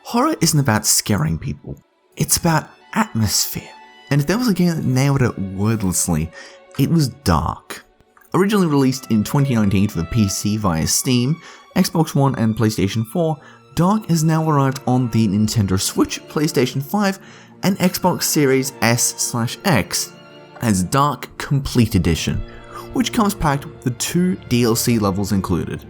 Horror isn't about scaring people, it's about atmosphere. And if there was a game that nailed it wordlessly, it was Darq. Originally released in 2019 for the PC via Steam, Xbox One and PlayStation 4, Darq has now arrived on the Nintendo Switch, PlayStation 5 and Xbox Series S/X as Darq Complete Edition, which comes packed with the 2 DLC levels included.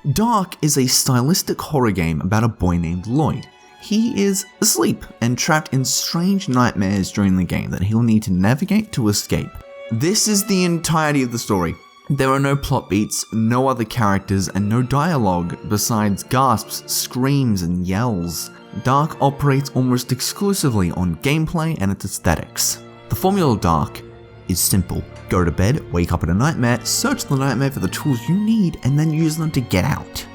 Darq is a stylistic horror game about a boy named Lloyd. He is asleep and trapped in strange nightmares during the game that he'll need to navigate to escape. This is the entirety of the story. There are no plot beats, no other characters, and no dialogue besides gasps, screams, and yells. Darq operates almost exclusively on gameplay and its aesthetics. The formula of Darq is simple. Go to bed, wake up in a nightmare, search the nightmare for the tools you need, and then use them to get out.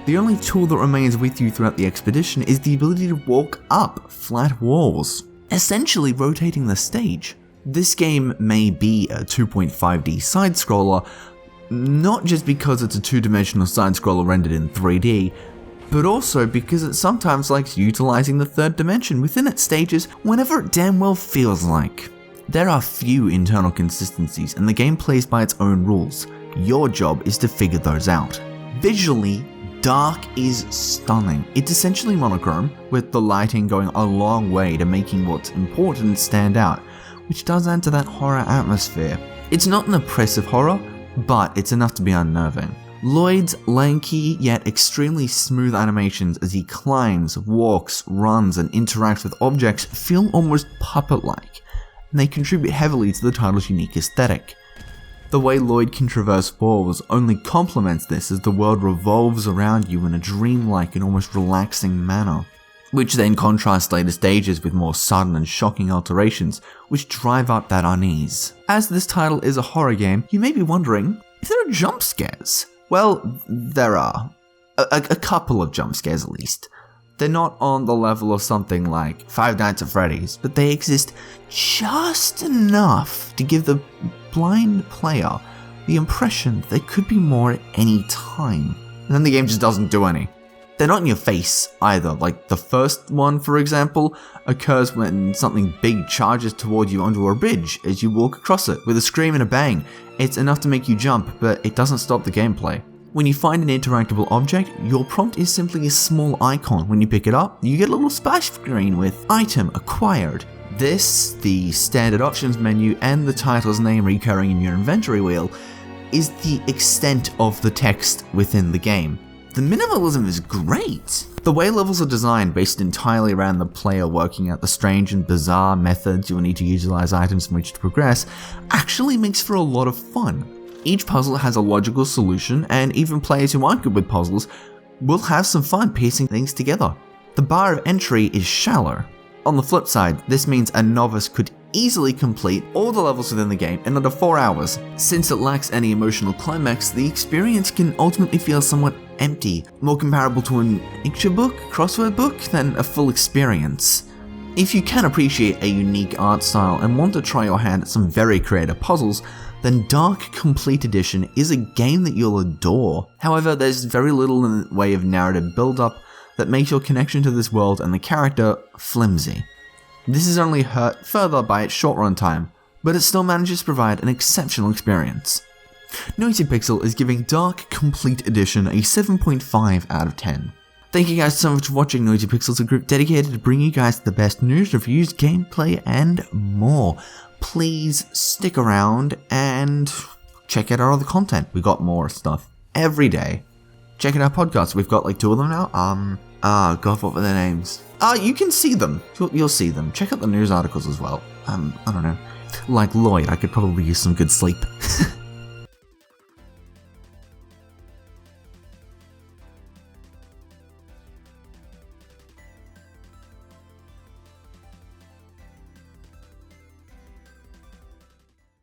The only tool that remains with you throughout the expedition is the ability to walk up flat walls, essentially rotating the stage. This game may be a 2.5D side-scroller, not just because it's a two-dimensional side-scroller rendered in 3D, but also because it sometimes likes utilizing the third dimension within its stages whenever it damn well feels like. There are few internal consistencies and the game plays by its own rules. Your job is to figure those out. Visually, Darq is stunning. It's essentially monochrome, with the lighting going a long way to making what's important stand out, which does add to that horror atmosphere. It's not an oppressive horror, but it's enough to be unnerving. Lloyd's lanky yet extremely smooth animations as he climbs, walks, runs, and interacts with objects feel almost puppet-like, and they contribute heavily to the title's unique aesthetic. The way Lloyd can traverse walls only complements this as the world revolves around you in a dreamlike and almost relaxing manner, which then contrasts later stages with more sudden and shocking alterations, which drive up that unease. As this title is a horror game, you may be wondering if there are jump scares. Well, there are. A couple of jump scares at least. They're not on the level of something like Five Nights at Freddy's, but they exist just enough to give the blind player the impression that there could be more at any time. And then the game just doesn't do any. They're not in your face either, like the first one, for example, occurs when something big charges toward you onto a bridge as you walk across it with a scream and a bang. It's enough to make you jump, but it doesn't stop the gameplay. When you find an interactable object, your prompt is simply a small icon. When you pick it up, you get a little splash screen with item acquired. This, the standard options menu, and the title's name recurring in your inventory wheel is the extent of the text within the game. The minimalism is great. The way levels are designed based entirely around the player working out the strange and bizarre methods you will need to utilize items from which to progress actually makes for a lot of fun. Each puzzle has a logical solution, and even players who aren't good with puzzles will have some fun piecing things together. The bar of entry is shallow. On the flip side, this means a novice could easily complete all the levels within the game in under 4 hours. Since it lacks any emotional climax, the experience can ultimately feel somewhat empty, more comparable to an picture book, crossword book, than a full experience. If you can appreciate a unique art style and want to try your hand at some very creative puzzles, then Darq Complete Edition is a game that you'll adore. However, there's very little in the way of narrative build-up that makes your connection to this world and the character flimsy. This is only hurt further by its short runtime, but it still manages to provide an exceptional experience. NoisyPixel is giving Darq Complete Edition a 7.5 out of 10. Thank you guys so much for watching. NoisyPixel is a group dedicated to bringing you guys the best news, reviews, gameplay, and more. Please stick around and check out our other content. We got more stuff every day. Check out our podcasts. We've got like 2 of them now. God, what were their names? You can see them. You'll see them. Check out the news articles as well. I don't know. Like Lloyd, I could probably use some good sleep.